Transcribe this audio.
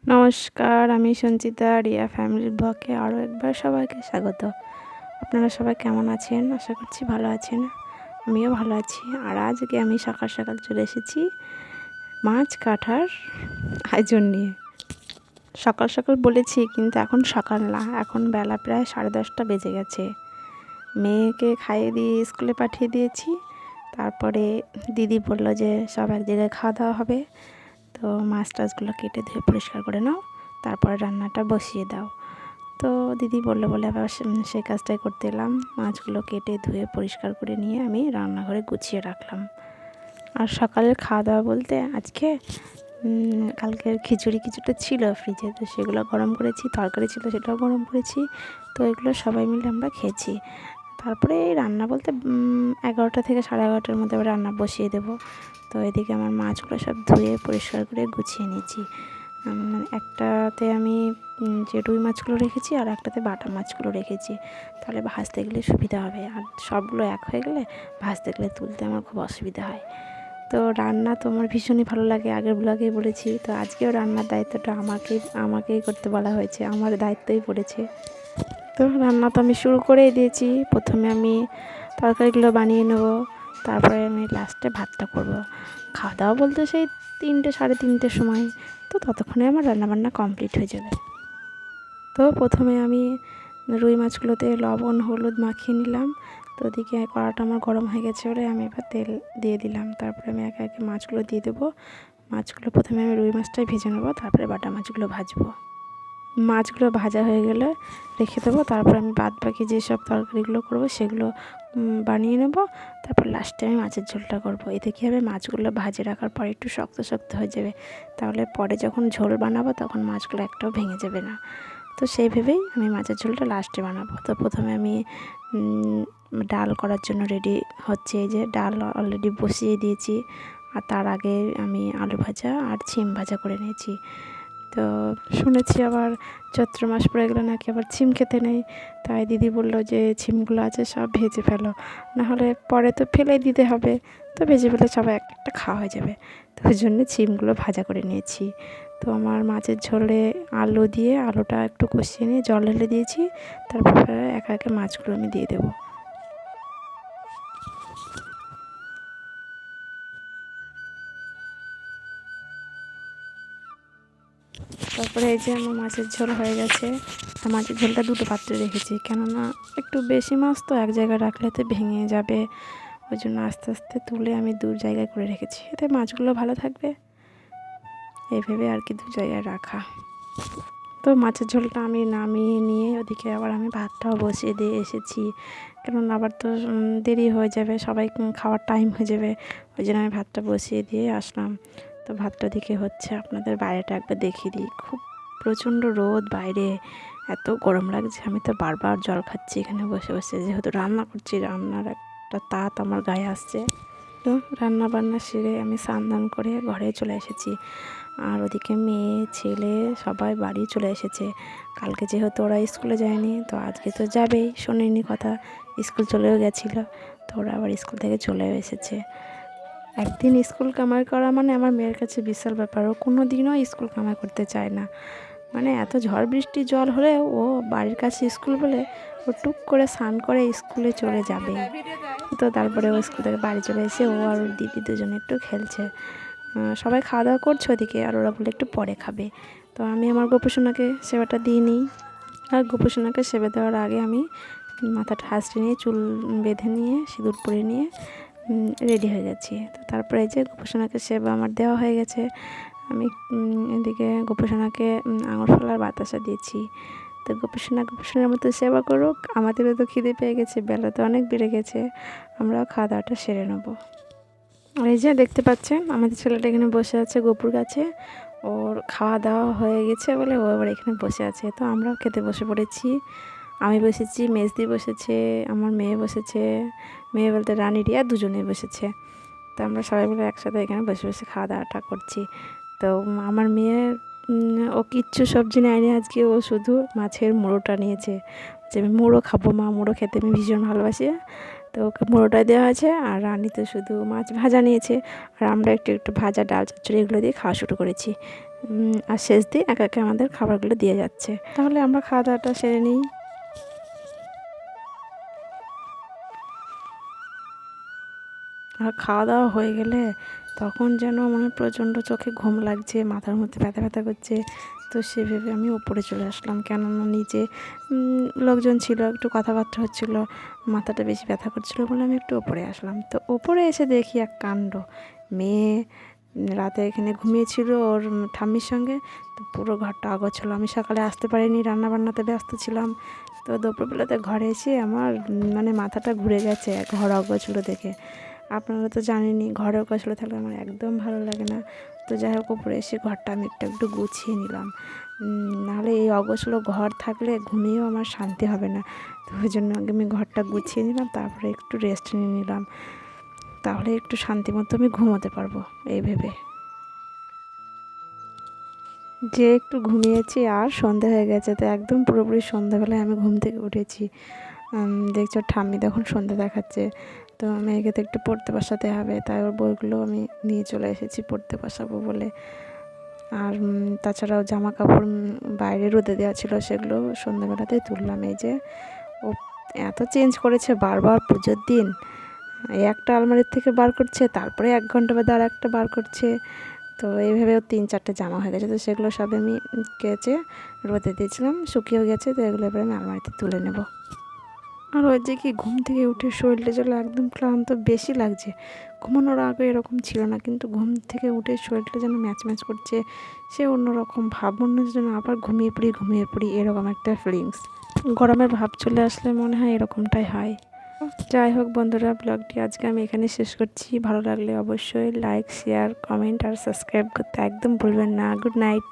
নমস্কার, আমি সঞ্চিতা রিয়া ফ্যামিলির ব্লগে আরও একবার সবাইকে স্বাগত। আপনারা সবাই কেমন আছেন? আশা করছি ভালো আছেন। আমিও ভালো আছি। আর আজকে আমি সকাল সকাল চলে এসেছি মাছ কাটার আয়োজন নিয়ে। সকাল সকাল বলেছি, কিন্তু এখন সকাল না, এখন বেলা প্রায় 10:30 বেজে গেছে। মেয়েকে খাইয়ে দিয়ে স্কুলে পাঠিয়ে দিয়েছি। তারপরে দিদি বলল যে সব এক জায়গায় খাওয়া দাওয়া হবে, তো মাছ টাছগুলো কেটে ধুয়ে পরিষ্কার করে নাও, তারপরে রান্নাটা বসিয়ে দাও। তো দিদি বললো বলে আবার সেই কাজটাই করতে এলাম। মাছগুলো কেটে ধুয়ে পরিষ্কার করে নিয়ে আমি রান্নাঘরে গুছিয়ে রাখলাম। আর সকালের খাওয়া দাওয়া বলতে আজকে কালকের খিচুড়ি কিছুটা ছিল ফ্রিজে, তো সেগুলো গরম করেছি, তরকারি ছিল সেটাও গরম করেছি। তো এগুলো সবাই মিলে আমরা খেয়েছি। তারপরে এই রান্না বলতে 11টা থেকে 11:30টার মধ্যে আবার রান্না বসিয়ে দেবো। তো এদিকে আমার মাছগুলো সব ধুয়ে পরিষ্কার করে গুছিয়ে নিয়েছি। মানে একটাতে আমি যে রুই মাছগুলো রেখেছি আর একটাতে বাটা মাছগুলো রেখেছি, তাহলে ভাজতে গেলে সুবিধা হবে। আর সবগুলো এক হয়ে গেলে ভাজতে গেলে তুলতে আমার খুব অসুবিধা হয়। তো রান্না তো আমার ভীষণই ভালো লাগে, আগের ব্লগেই বলেছি। তো আজকেও রান্নার দায়িত্বটা আমাকেই করতে বলা হয়েছে, আমার দায়িত্বই পড়েছে। তো রান্না তো আমি শুরু করেই দিয়েছি। প্রথমে আমি তরকারিগুলো বানিয়ে নেব, তারপরে আমি লাস্টে ভাতটা করব। খাওয়া দাওয়া বলতে সেই 3টে 3:30টের সময়। তো ততক্ষণে আমার রান্নাবান্না কমপ্লিট হয়ে যাবে। তো প্রথমে আমি রুই মাছগুলোতে লবণ হলুদ মাখিয়ে নিলাম। তো ওদিকে কড়াটা আমার গরম হয়ে গেছে বলে আমি এবার তেল দিয়ে দিলাম। তারপরে আমি একে একে মাছগুলো দিয়ে দেবো। মাছগুলো প্রথমে আমি রুই মাছটাই ভেজে নেবো, তারপরে বাটা মাছগুলো ভাজবো। মাছগুলো ভাজা হয়ে গেলে রেখে দেবো। তারপর আমি বাদ বাকি যেসব তরকারিগুলো করবো সেগুলো বানিয়ে নেব। তারপর লাস্টে আমি মাছের ঝোলটা করব। এতে কী হবে, মাছগুলো ভাজে রাখার পর একটু শক্ত শক্ত হয়ে যাবে, তাহলে পরে যখন ঝোল বানাবো তখন মাছগুলো একটাও ভেঙে যাবে না। তো সেই ভেবেই আমি মাছের ঝোলটা লাস্টে বানাবো। তো প্রথমে আমি ডাল করার জন্য রেডি হচ্ছে। এই যে ডাল অলরেডি বসিয়ে দিয়েছি, আর তার আগে আমি আলু ভাজা আর ছিম ভাজা করে নিয়েছি। তো শুনেছি আবার চৈত্র মাস পড়ে গেলে নাকি আবার ছিম খেতে নেই। তাই দিদি বলল যে ছিমগুলো আছে সব ভেজে ফেলো, নাহলে পরে তো ফেলে দিতে হবে। তো ভেজে ফেলে সবাই একটা খাওয়া হয়ে যাবে। তো ওই জন্য ছিমগুলো ভাজা করে নিয়েছি। তো আমার মাছের ঝোলে আলু দিয়ে আলুটা একটু কষিয়ে নিয়ে জল ঢেলে দিয়েছি। তারপরে একে একে মাছগুলো আমি দিয়ে দেবো। তারপরে এই যে আমার মাছের ঝোল হয়ে গেছে। আর মাছের ঝোলটা দুটো পাত্রে রেখেছি, কেননা একটু বেশি মাছ তো এক জায়গায় রাখলে তো ভেঙে যাবে। ওই জন্য আস্তে আস্তে তুলে আমি দু জায়গায় করে রেখেছি, এতে মাছগুলো ভালো থাকবে, এই ভেবে আর কি দু জায়গায় রাখা। তো মাছের ঝোলটা আমি নামিয়ে নিয়ে ওদিকে আবার আমি ভাতটাও বসিয়ে দিয়ে এসেছি, কেননা আবার তো দেরি হয়ে যাবে, সবাই খাওয়ার টাইম হয়ে যাবে। ওই জন্য আমি ভাতটা বসিয়ে দিয়ে আসলাম। তো ভাতটা দিকে হচ্ছে, আপনাদের বাইরেটা একবার দেখিয়ে দিই। খুব প্রচণ্ড রোদ বাইরে, এত গরম লাগছে। আমি তো বারবার জল খাচ্ছি এখানে বসে বসে, যেহেতু রান্না করছি, রান্নার একটা তাত আমার গায়ে আসছে। তো রান্না বান্না সেরে আমি স্নান দান করে ঘরে চলে এসেছি। আর ওদিকে মেয়ে ছেলে সবাই বাড়ি চলে এসেছে। কালকে যেহেতু ওরা স্কুলে যায়নি, তো আজকে তো যাবেই, শোনেনি কথা, স্কুল চলেও গেছিলো। তো ওরা আবার স্কুল থেকে চলেও এসেছে। একদিন স্কুল কামাই করা মানে আমার মেয়ের কাছে বিশাল ব্যাপার। ও কোনো দিনও স্কুল কামাই করতে চায় না। মানে এত ঝড় বৃষ্টি জল হলে ও বাড়ির কাছে স্কুল বলে ও টুক করে স্নান করে স্কুলে চলে যাবে। তো তারপরে ও স্কুল থেকে বাড়ি চলে এসে ও আর ওর দিদি দুজনে একটু খেলছে। সবাই খাওয়া দাওয়া করছে ওদিকে, আর ওরা বলে একটু পরে খাবে। তো আমি আমার গোপুসোনাকে সেবাটা দিয়ে নিই। আর গোপুসোনাকে সেবা দেওয়ার আগে আমি মাথাটা হাসড়ে নিয়ে চুল বেঁধে নিয়ে সিঁদুর পরে নিয়ে রেডি হয়ে গেছি। তো তারপরে এই যে গোপুসোনাকে সেবা আমার দেওয়া হয়ে গেছে। আমি এদিকে গোপুসোনাকে আঙুর ফল আর বাতাসা দিয়েছি। তো গোপুসোনার মতো সেবা করুক। আমাদেরও তো খিদে পেয়ে গেছে, বেলা তো অনেক বেড়ে গেছে, আমরাও খাওয়া দাওয়াটা সেরে নেবো। আর এই যে দেখতে পাচ্ছেন আমাদের ছেলেটা এখানে বসে আছে গোপুর কাছে। ওর খাওয়া দাওয়া হয়ে গেছে বলে ও আবার এখানে বসে আছে। তো আমরাও খেতে বসে পড়েছি। আমি বসেছি, মেজদি বসেছে, আমার মেয়ে বসেছে, মেয়ে বলতে রানী রিয়া দুজনেই বসেছে। তো আমরা সবাই মিলে একসাথে এখানে বসে বসে খাওয়া দাওয়াটা করছি। তো আমার মেয়ে ও কিচ্ছু সবজি নেয়নি আজকে, ও শুধু মাছের মুড়োটা নিয়েছে, যে আমি মুড়ো খাবো মা, মুড়ো খেতে আমি ভীষণ ভালোবাসি। তো ওকে মুড়োটা দেওয়া আছে, আর রানী তো শুধু মাছ ভাজা নিয়েছে। আর আমরা একটু একটু ভাজা ডাল চচ্চড়ি এগুলো দিয়ে খাওয়া শুরু করেছি। আর শেষ দিয়ে একে একে আমাদের খাবারগুলো দিয়ে যাচ্ছে। তাহলে আমরা খাওয়া দাওয়াটা সেরে নিই। আর খাওয়া দাওয়া হয়ে গেলে তখন যেন মনে প্রচণ্ড চোখে ঘুম লাগছে, মাথার মধ্যে ব্যথা ব্যথা করছে। তো সে ভেবে আমি উপরে চলে আসলাম, কেননা নিচে লোকজন ছিল, একটু কথাবার্তা হচ্ছিল, মাথাটা বেশি ব্যথা করছিলো বলে আমি একটু ওপরে আসলাম। তো ওপরে এসে দেখি এক কাণ্ড, মেয়ে রাতে এখানে ঘুমিয়েছিল ওর ঠাম্মির সঙ্গে। তো পুরো ঘরটা অগোছালো। আমি সকালে আসতে পারিনি, রান্নাবান্নাতে ব্যস্ত ছিলাম। তো দুপুরবেলাতে ঘরে এসে আমার মানে মাথাটা ঘুরে গেছে ঘর অগোছালো দেখে। আপনারা তো জানেনই, ঘরে অগোছালো থাকলে আমার একদম ভালো লাগে না। তো যাই হোক, উপরে এসে ঘরটা আমি একটু গুছিয়ে নিলাম। নাহলে এই অগোছালো ঘর থাকলে ঘুমিয়েও আমার শান্তি হবে না। তো ওই জন্য আগে আমি ঘরটা গুছিয়ে নিলাম, তারপরে একটু রেস্ট নিয়ে নিলাম, তাহলে একটু শান্তি মতো আমি ঘুমোতে পারবো এই ভেবে। যে একটু ঘুমিয়েছি আর সন্ধে হয়ে গেছে, তো একদম পুরোপুরি সন্ধ্যাবেলায় আমি ঘুম থেকে উঠেছি। দেখছো ঠাম্মি তখন সন্ধে দেখাচ্ছে। তো মেয়েকে তো একটু পড়তে বসাতে হবে, তাই ওর বইগুলো আমি নিয়ে চলে এসেছি পড়তে বসাবো বলে। আর তাছাড়াও জামা কাপড় বাইরে রোদে দেওয়া ছিল, সেগুলো সন্ধ্যাবেলাতেই তুললাম। এই যে ও এত চেঞ্জ করেছে বারবার পুজোর দিন, এই একটা আলমারির থেকে বার করছে, তারপরে 1 ঘন্টা বাদে আর একটা বার করছে। তো এইভাবে 3-4টে জামা হয়ে গেছে। তো সেগুলো সব আমি কেচে রোদে দিয়েছিলাম, শুকিয়েও গেছে। তো এগুলো এবার আমি আলমারিতে তুলে নেব। আর ওই যে কি ঘুম থেকে উঠে শরীরটা যেন একদম ক্লান্ত বেশি লাগছে। ঘুমানোর আগে এরকম ছিল না, কিন্তু ঘুম থেকে উঠে শরীরটা যেন ম্যাচ ম্যাচ করছে। সে অন্যরকম ভাব, মনে হচ্ছে যেন আবার ঘুমিয়ে পড়ি এরকম একটা ফিলিংস। গরমের ভাব চলে আসলে মনে হয় এরকমটাই হয়। যাই হোক বন্ধুরা, ব্লগটি আজকে আমি এখানে শেষ করছি। ভালো লাগলে অবশ্যই লাইক, শেয়ার, কমেন্ট আর সাবস্ক্রাইব করতে একদম ভুলবেন না। Good night.